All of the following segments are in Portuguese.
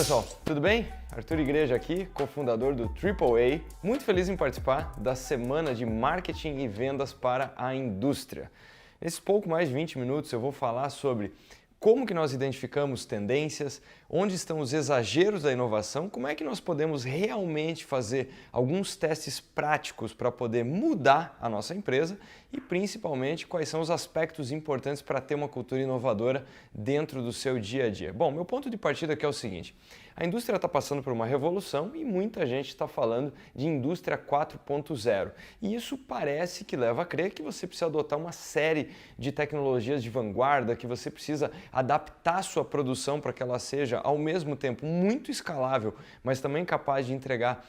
pessoal, tudo bem? Arthur Igreja aqui, cofundador do AAA. Muito feliz em participar da semana de marketing e vendas para a indústria. Nesses pouco mais de 20 minutos eu vou falar sobre como que nós identificamos tendências, onde estão os exageros da inovação, como é que nós podemos realmente fazer alguns testes práticos para poder mudar a nossa empresa e principalmente quais são os aspectos importantes para ter uma cultura inovadora dentro do seu dia a dia. Bom, meu ponto de partida aqui é o seguinte: a indústria está passando por uma revolução e muita gente está falando de indústria 4.0. E isso parece que leva a crer que você precisa adotar uma série de tecnologias de vanguarda, que você precisa adaptar a sua produção para que ela seja, ao mesmo tempo, muito escalável, mas também capaz de entregar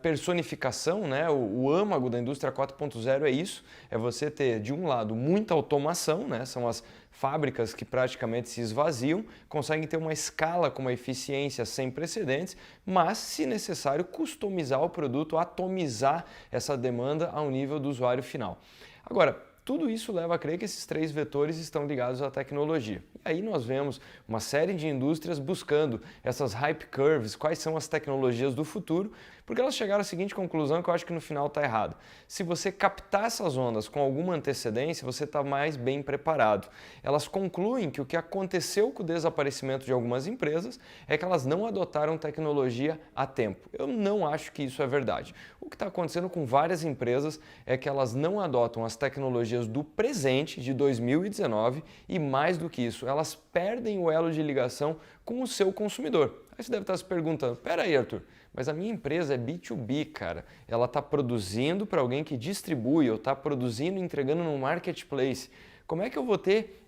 personificação, né? O âmago da indústria 4.0 é isso, é você ter, de um lado, muita automação, né? São as fábricas que praticamente se esvaziam, conseguem ter uma escala com uma eficiência sem precedentes, mas, se necessário, customizar o produto, atomizar essa demanda ao nível do usuário final. Agora, tudo isso leva a crer que esses três vetores estão ligados à tecnologia. E aí nós vemos uma série de indústrias buscando essas hype curves, quais são as tecnologias do futuro, porque elas chegaram à seguinte conclusão que eu acho que no final está errado. Se você captar essas ondas com alguma antecedência, você está mais bem preparado. Elas concluem que o que aconteceu com o desaparecimento de algumas empresas é que elas não adotaram tecnologia a tempo. Eu não acho que isso é verdade. O que está acontecendo com várias empresas é que elas não adotam as tecnologias do presente, de 2019, e mais do que isso, elas perdem o elo de ligação com o seu consumidor. Aí você deve estar se perguntando: pera aí, Arthur, mas a minha empresa é B2B, cara. Ela está produzindo para alguém que distribui, ou está produzindo e entregando no marketplace. Como é que eu vou ter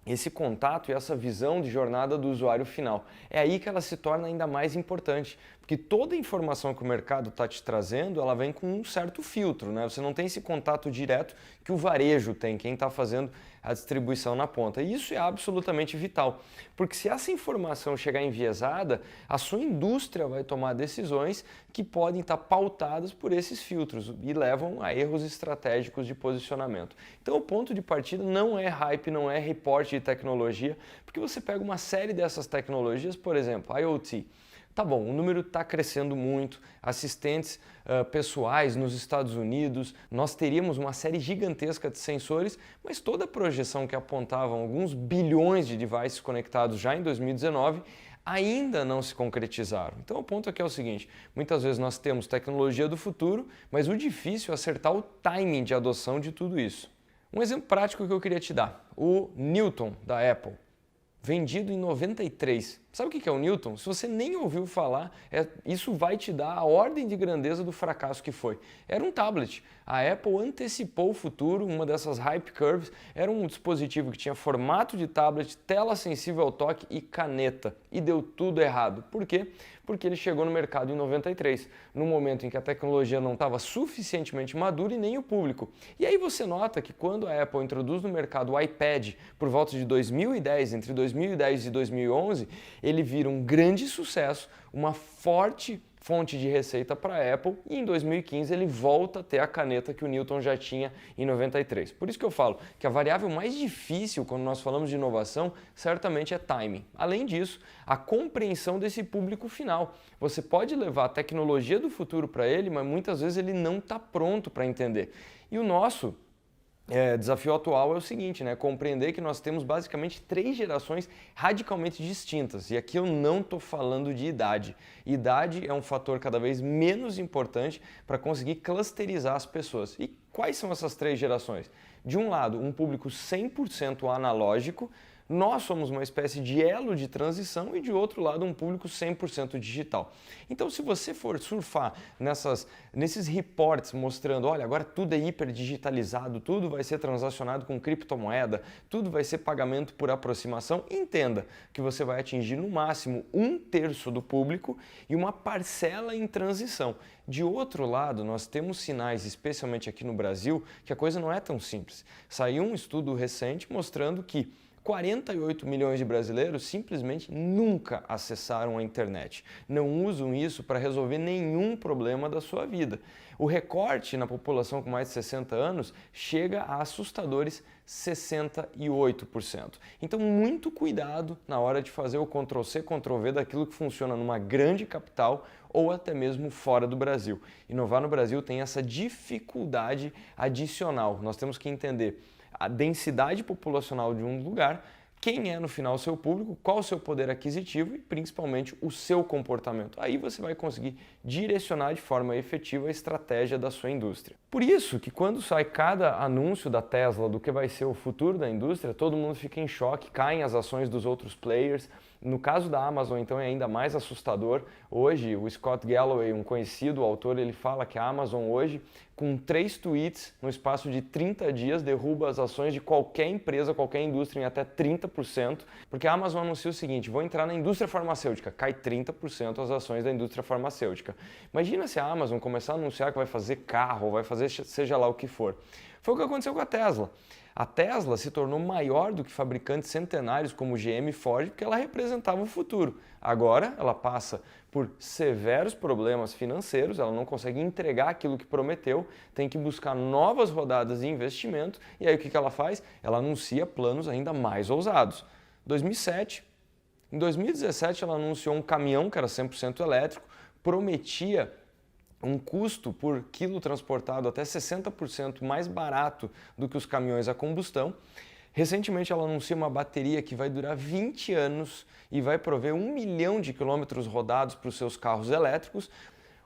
esse contato e essa visão de jornada do usuário final? É aí que ela se torna ainda mais importante, porque toda a informação que o mercado está te trazendo, ela vem com um certo filtro, né? Você não tem esse contato direto que o varejo tem, quem está fazendo a distribuição na ponta. E isso é absolutamente vital, porque se essa informação chegar enviesada, a sua indústria vai tomar decisões que podem estar pautadas por esses filtros e levam a erros estratégicos de posicionamento. Então o ponto de partida não é hype, não é reporte de tecnologia, porque você pega uma série dessas tecnologias, por exemplo, IoT. Tá bom, o número está crescendo muito, assistentes pessoais nos Estados Unidos, nós teríamos uma série gigantesca de sensores, mas toda a projeção que apontava alguns bilhões de devices conectados já em 2019 ainda não se concretizaram. Então o ponto aqui é o seguinte: muitas vezes nós temos tecnologia do futuro, mas o difícil é acertar o timing de adoção de tudo isso. Um exemplo prático que eu queria te dar: o Newton da Apple, vendido em 93. Sabe o que é o Newton? Se você nem ouviu falar, isso vai te dar a ordem de grandeza do fracasso que foi. Era um tablet. A Apple antecipou o futuro, uma dessas hype curves. Era um dispositivo que tinha formato de tablet, tela sensível ao toque e caneta. E deu tudo errado. Por quê? Porque ele chegou no mercado em 93, no momento em que a tecnologia não estava suficientemente madura e nem o público. E aí você nota que quando a Apple introduz no mercado o iPad por volta de 2010, entre 2010 e 2011, ele vira um grande sucesso, uma forte fonte de receita para a Apple, e em 2015 ele volta a ter a caneta que o Newton já tinha em 93. Por isso que eu falo que a variável mais difícil quando nós falamos de inovação certamente é timing. Além disso, a compreensão desse público final. Você pode levar a tecnologia do futuro para ele, mas muitas vezes ele não está pronto para entender. E o nosso desafio atual é o seguinte, né? Compreender que nós temos basicamente 3 gerações radicalmente distintas. E aqui eu não estou falando de idade. Idade é um fator cada vez menos importante para conseguir clusterizar as pessoas. E quais são essas 3 gerações? De um lado, um público 100% analógico. Nós somos uma espécie de elo de transição, e de outro lado um público 100% digital. Então, se você for surfar nesses reports mostrando, olha, agora tudo é hiper digitalizado, tudo vai ser transacionado com criptomoeda, tudo vai ser pagamento por aproximação, entenda que você vai atingir no máximo 1/3 do público e uma parcela em transição. De outro lado, nós temos sinais, especialmente aqui no Brasil, que a coisa não é tão simples. Saiu um estudo recente mostrando que 48 milhões de brasileiros simplesmente nunca acessaram a internet. Não usam isso para resolver nenhum problema da sua vida. O recorte na população com mais de 60 anos chega a assustadores 68%. Então, muito cuidado na hora de fazer o Ctrl+C, Ctrl+V daquilo que funciona numa grande capital ou até mesmo fora do Brasil. Inovar no Brasil tem essa dificuldade adicional. Nós temos que entender a densidade populacional de um lugar, quem é no final o seu público, qual o seu poder aquisitivo e principalmente o seu comportamento. Aí você vai conseguir direcionar de forma efetiva a estratégia da sua indústria. Por isso que quando sai cada anúncio da Tesla do que vai ser o futuro da indústria, todo mundo fica em choque, caem as ações dos outros players. No caso da Amazon, então, é ainda mais assustador. Hoje, o Scott Galloway, um conhecido autor, ele fala que a Amazon hoje, com 3 tweets, no espaço de 30 dias, derruba as ações de qualquer empresa, qualquer indústria em até 30%, porque a Amazon anuncia o seguinte: vou entrar na indústria farmacêutica, cai 30% as ações da indústria farmacêutica. Imagina se a Amazon começar a anunciar que vai fazer carro, vai fazer seja lá o que for. Foi o que aconteceu com a Tesla. A Tesla se tornou maior do que fabricantes centenários como GM e Ford porque ela representava o futuro. Agora ela passa por severos problemas financeiros, ela não consegue entregar aquilo que prometeu, tem que buscar novas rodadas de investimento e aí o que ela faz? Ela anuncia planos ainda mais ousados. 2007, em 2017 ela anunciou um caminhão que era 100% elétrico, prometia um custo por quilo transportado até 60% mais barato do que os caminhões a combustão. Recentemente ela anuncia uma bateria que vai durar 20 anos e vai prover 1 milhão de quilômetros rodados para os seus carros elétricos,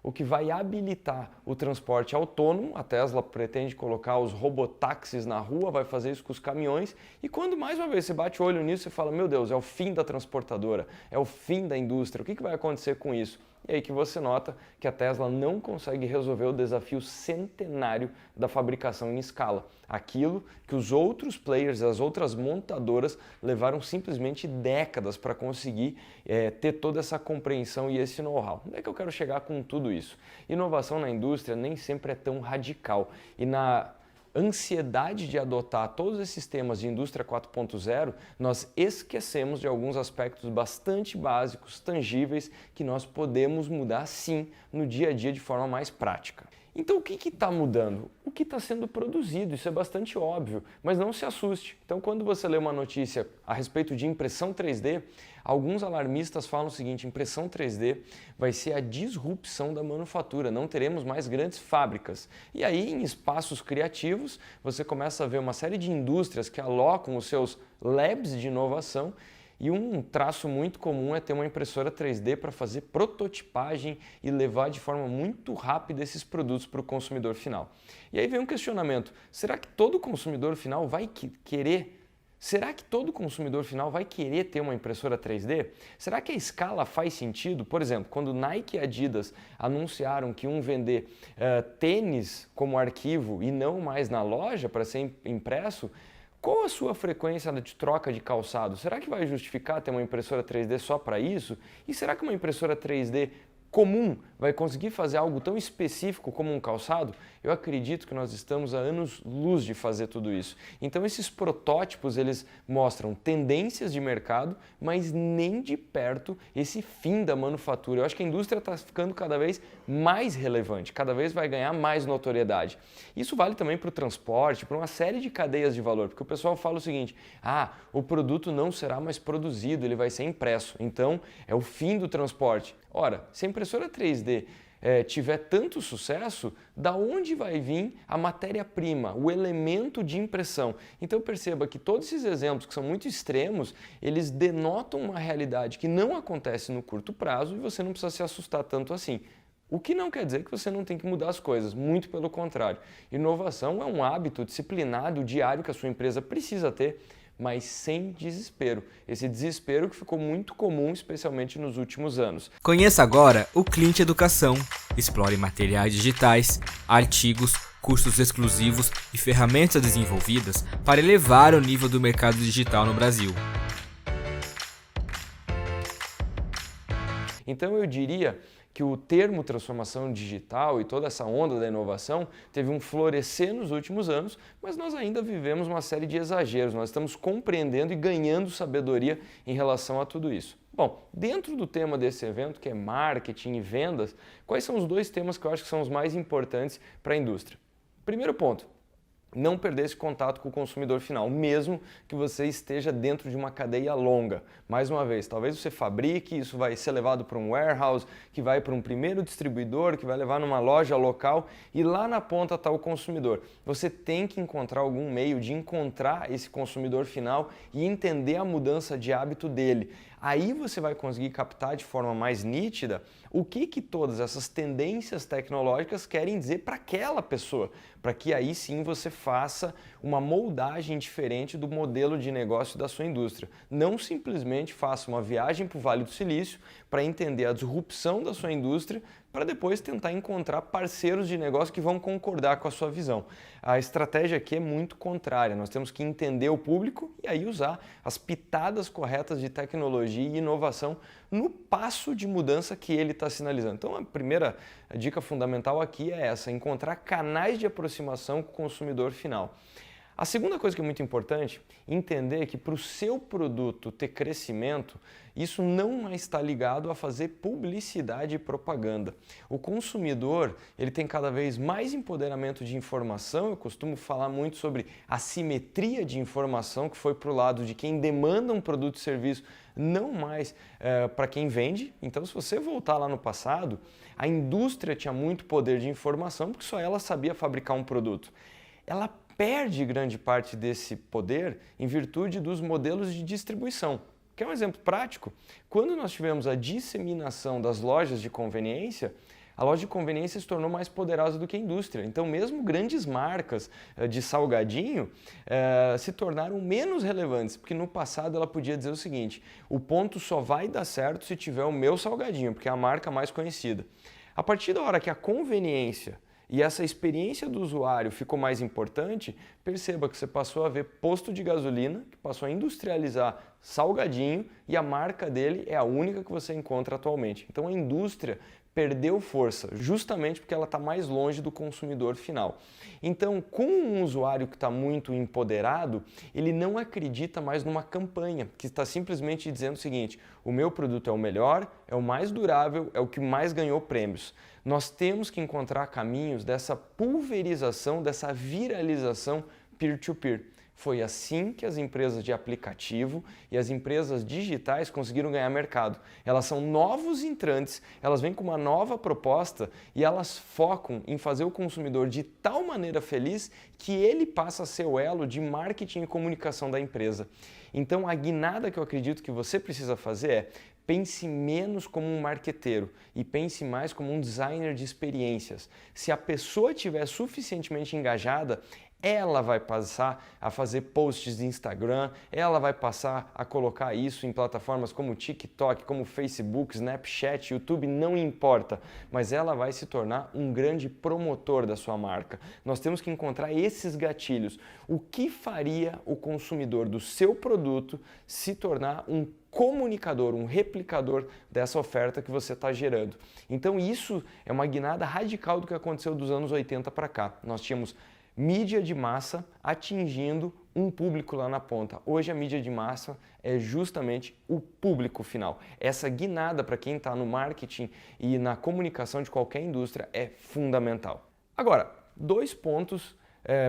o que vai habilitar o transporte autônomo. A Tesla pretende colocar os robotáxis na rua, vai fazer isso com os caminhões e quando mais uma vez você bate o olho nisso e fala, meu Deus, é o fim da transportadora, é o fim da indústria, o que vai acontecer com isso? E aí que você nota que a Tesla não consegue resolver o desafio centenário da fabricação em escala. Aquilo que os outros players, as outras montadoras levaram simplesmente décadas para conseguir ter toda essa compreensão e esse know-how. Onde é que eu quero chegar com tudo isso? Inovação na indústria nem sempre é tão radical e na ansiedade de adotar todos esses temas de indústria 4.0, nós esquecemos de alguns aspectos bastante básicos, tangíveis, que nós podemos mudar sim no dia a dia de forma mais prática. Então o que está mudando? O que está sendo produzido, isso é bastante óbvio, mas não se assuste. Então quando você lê uma notícia a respeito de impressão 3D, alguns alarmistas falam o seguinte: impressão 3D vai ser a disrupção da manufatura, não teremos mais grandes fábricas. E aí em espaços criativos você começa a ver uma série de indústrias que alocam os seus labs de inovação. E um traço muito comum é ter uma impressora 3D para fazer prototipagem e levar de forma muito rápida esses produtos para o consumidor final. E aí vem um questionamento: será que todo consumidor final vai querer? Será que todo consumidor final vai querer ter uma impressora 3D? Será que a escala faz sentido? Por exemplo, quando Nike e Adidas anunciaram que iam vender tênis como arquivo e não mais na loja para ser impresso, qual a sua frequência de troca de calçado? Será que vai justificar ter uma impressora 3D só para isso? E será que uma impressora 3D comum vai conseguir fazer algo tão específico como um calçado? Eu acredito que nós estamos a anos-luz de fazer tudo isso. Então esses protótipos, eles mostram tendências de mercado, mas nem de perto esse fim da manufatura. Eu acho que a indústria está ficando cada vez mais relevante, cada vez vai ganhar mais notoriedade. Isso vale também para o transporte, para uma série de cadeias de valor, porque o pessoal fala o seguinte: o produto não será mais produzido, ele vai ser impresso, então é o fim do transporte. Ora, se a impressora 3D tiver tanto sucesso, da onde vai vir a matéria-prima, o elemento de impressão? Então perceba que todos esses exemplos que são muito extremos, eles denotam uma realidade que não acontece no curto prazo e você não precisa se assustar tanto assim. O que não quer dizer que você não tem que mudar as coisas, muito pelo contrário. Inovação é um hábito disciplinado, diário que a sua empresa precisa ter, mas sem desespero. Esse desespero que ficou muito comum, especialmente nos últimos anos. Conheça agora o Clint Educação. Explore materiais digitais, artigos, cursos exclusivos e ferramentas desenvolvidas para elevar o nível do mercado digital no Brasil. Então eu diria que que o termo transformação digital e toda essa onda da inovação teve um florescer nos últimos anos, mas nós ainda vivemos uma série de exageros, nós estamos compreendendo e ganhando sabedoria em relação a tudo isso. Bom, dentro do tema desse evento, que é marketing e vendas, quais são os dois temas que eu acho que são os mais importantes para a indústria? Primeiro ponto, não perder esse contato com o consumidor final, mesmo que você esteja dentro de uma cadeia longa. Mais uma vez, talvez você fabrique, isso vai ser levado para um warehouse, que vai para um primeiro distribuidor, que vai levar numa loja local e lá na ponta está o consumidor. Você tem que encontrar algum meio de encontrar esse consumidor final e entender a mudança de hábito dele. Aí você vai conseguir captar de forma mais nítida o que todas essas tendências tecnológicas querem dizer para aquela pessoa, para que aí sim você faça uma moldagem diferente do modelo de negócio da sua indústria. Não simplesmente faça uma viagem para o Vale do Silício para entender a disrupção da sua indústria, para depois tentar encontrar parceiros de negócio que vão concordar com a sua visão. A estratégia aqui é muito contrária, nós temos que entender o público e aí usar as pitadas corretas de tecnologia e inovação no passo de mudança que ele está sinalizando. Então a primeira dica fundamental aqui é essa, encontrar canais de aproximação com o consumidor final. A segunda coisa que é muito importante, entender que para o seu produto ter crescimento, isso não mais está ligado a fazer publicidade e propaganda. O consumidor, ele tem cada vez mais empoderamento de informação, eu costumo falar muito sobre a simetria de informação que foi para o lado de quem demanda um produto e serviço, não mais para quem vende. Então, se você voltar lá no passado, a indústria tinha muito poder de informação porque só ela sabia fabricar um produto. Ela perde grande parte desse poder em virtude dos modelos de distribuição. Quer um exemplo prático? Quando nós tivemos a disseminação das lojas de conveniência, a loja de conveniência se tornou mais poderosa do que a indústria. Então, mesmo grandes marcas de salgadinho se tornaram menos relevantes, porque no passado ela podia dizer o seguinte: o ponto só vai dar certo se tiver o meu salgadinho, porque é a marca mais conhecida. A partir da hora que a conveniência e essa experiência do usuário ficou mais importante, perceba que você passou a ver posto de gasolina, que passou a industrializar salgadinho e a marca dele é a única que você encontra atualmente. Então a indústria perdeu força, justamente porque ela está mais longe do consumidor final. Então, com um usuário que está muito empoderado, ele não acredita mais numa campanha, que está simplesmente dizendo o seguinte: o meu produto é o melhor, é o mais durável, é o que mais ganhou prêmios. Nós temos que encontrar caminhos dessa pulverização, dessa viralização peer-to-peer. Foi assim que as empresas de aplicativo e as empresas digitais conseguiram ganhar mercado. Elas são novos entrantes, elas vêm com uma nova proposta e elas focam em fazer o consumidor de tal maneira feliz que ele passa a ser o elo de marketing e comunicação da empresa. Então a guinada que eu acredito que você precisa fazer é: pense menos como um marqueteiro e pense mais como um designer de experiências. Se a pessoa estiver suficientemente engajada, ela vai passar a fazer posts de Instagram, ela vai passar a colocar isso em plataformas como TikTok, como Facebook, Snapchat, YouTube, não importa, mas ela vai se tornar um grande promotor da sua marca. Nós temos que encontrar esses gatilhos. O que faria o consumidor do seu produto se tornar um comunicador, um replicador dessa oferta que você está gerando? Então isso é uma guinada radical do que aconteceu dos anos 80 para cá. Nós tínhamos mídia de massa atingindo um público lá na ponta. Hoje a mídia de massa é justamente o público final. Essa guinada para quem está no marketing e na comunicação de qualquer indústria é fundamental. Agora, 2 pontos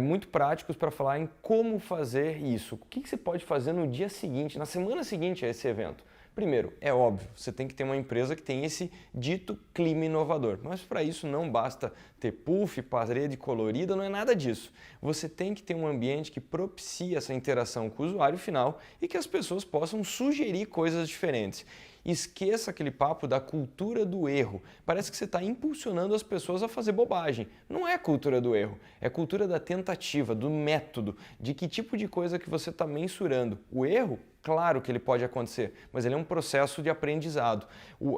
muito práticos para falar em como fazer isso. O que você pode fazer no dia seguinte, na semana seguinte a esse evento? Primeiro, é óbvio, você tem que ter uma empresa que tem esse dito clima inovador, mas para isso não basta ter puff, parede colorida, não é nada disso. Você tem que ter um ambiente que propicie essa interação com o usuário final e que as pessoas possam sugerir coisas diferentes. Esqueça aquele papo da cultura do erro. Parece que você está impulsionando as pessoas a fazer bobagem. Não é cultura do erro, é cultura da tentativa, do método, de que tipo de coisa que você está mensurando. O erro, claro que ele pode acontecer, mas ele é um processo de aprendizado.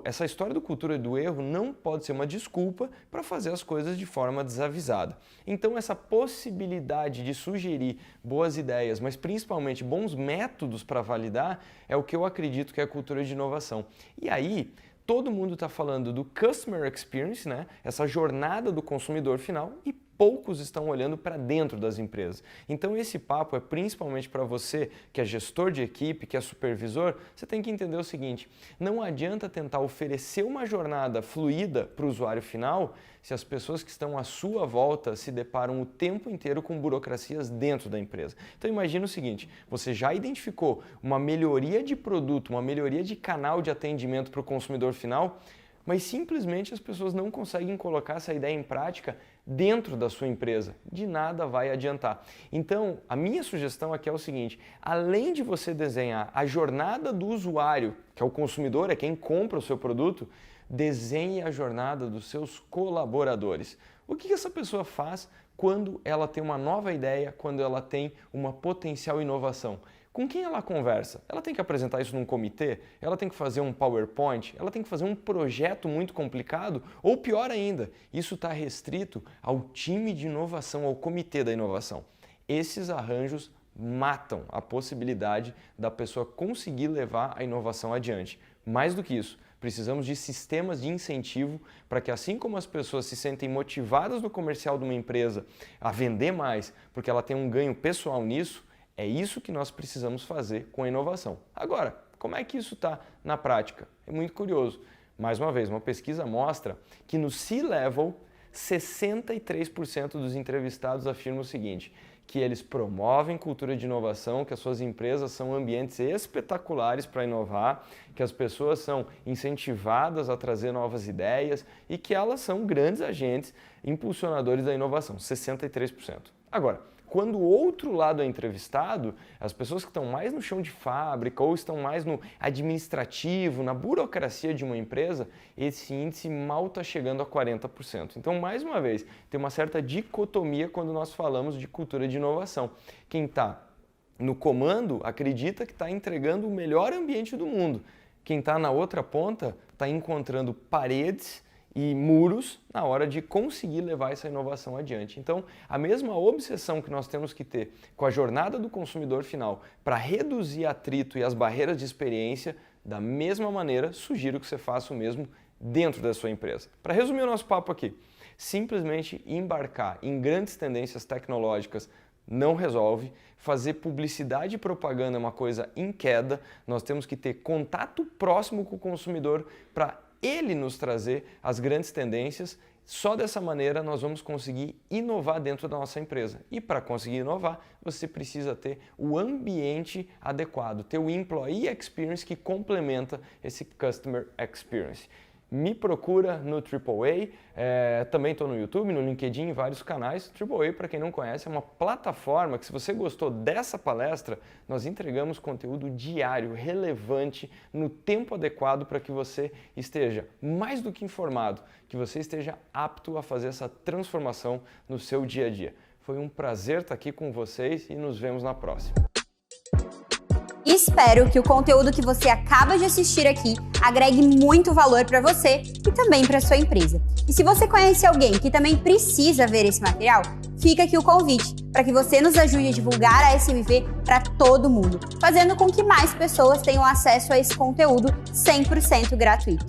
Essa história do cultura do erro não pode ser uma desculpa para fazer as coisas de forma desavisada. Então essa possibilidade de sugerir boas ideias, mas principalmente bons métodos para validar, é o que eu acredito que é a cultura de inovação. E aí, todo mundo está falando do Customer Experience, né? Essa jornada do consumidor final, e poucos estão olhando para dentro das empresas. Então esse papo é principalmente para você que é gestor de equipe, que é supervisor. Você tem que entender o seguinte: não adianta tentar oferecer uma jornada fluida para o usuário final se as pessoas que estão à sua volta se deparam o tempo inteiro com burocracias dentro da empresa. Então imagina o seguinte: você já identificou uma melhoria de produto, uma melhoria de canal de atendimento para o consumidor final, mas simplesmente as pessoas não conseguem colocar essa ideia em prática dentro da sua empresa. De nada vai adiantar. Então, a minha sugestão aqui é o seguinte: além de você desenhar a jornada do usuário, que é o consumidor, é quem compra o seu produto, desenhe a jornada dos seus colaboradores. O que essa pessoa faz quando ela tem uma nova ideia, quando ela tem uma potencial inovação? Com quem ela conversa? Ela tem que apresentar isso num comitê? Ela tem que fazer um PowerPoint? Ela tem que fazer um projeto muito complicado? Ou pior ainda, isso está restrito ao time de inovação, ao comitê da inovação. Esses arranjos matam a possibilidade da pessoa conseguir levar a inovação adiante. Mais do que isso, precisamos de sistemas de incentivo para que, assim como as pessoas se sentem motivadas no comercial de uma empresa a vender mais porque ela tem um ganho pessoal nisso, é isso que nós precisamos fazer com a inovação. Agora, como é que isso está na prática? É muito curioso. Mais uma vez, uma pesquisa mostra que no C-Level, 63% dos entrevistados afirmam o seguinte: que eles promovem cultura de inovação, que as suas empresas são ambientes espetaculares para inovar, que as pessoas são incentivadas a trazer novas ideias e que elas são grandes agentes impulsionadores da inovação, 63%. Agora, quando o outro lado é entrevistado, as pessoas que estão mais no chão de fábrica ou estão mais no administrativo, na burocracia de uma empresa, esse índice mal está chegando a 40%. Então, mais uma vez, tem uma certa dicotomia quando nós falamos de cultura de inovação. Quem está no comando acredita que está entregando o melhor ambiente do mundo. Quem está na outra ponta está encontrando paredes e muros na hora de conseguir levar essa inovação adiante. Então, a mesma obsessão que nós temos que ter com a jornada do consumidor final para reduzir atrito e as barreiras de experiência, da mesma maneira, sugiro que você faça o mesmo dentro da sua empresa. Para resumir o nosso papo aqui, simplesmente embarcar em grandes tendências tecnológicas não resolve. Fazer publicidade e propaganda é uma coisa em queda. Nós temos que ter contato próximo com o consumidor para ele nos trazer as grandes tendências. Só dessa maneira nós vamos conseguir inovar dentro da nossa empresa. E para conseguir inovar, você precisa ter o ambiente adequado, ter o Employee Experience que complementa esse Customer Experience. Me procura no AAA, também estou no YouTube, no LinkedIn, em vários canais. AAA, para quem não conhece, é uma plataforma que, se você gostou dessa palestra, nós entregamos conteúdo diário, relevante, no tempo adequado para que você esteja mais do que informado, que você esteja apto a fazer essa transformação no seu dia a dia. Foi um prazer estar aqui com vocês e nos vemos na próxima. Espero que o conteúdo que você acaba de assistir aqui agregue muito valor para você e também para sua empresa. E se você conhece alguém que também precisa ver esse material, fica aqui o convite para que você nos ajude a divulgar a SMV para todo mundo, fazendo com que mais pessoas tenham acesso a esse conteúdo 100% gratuito.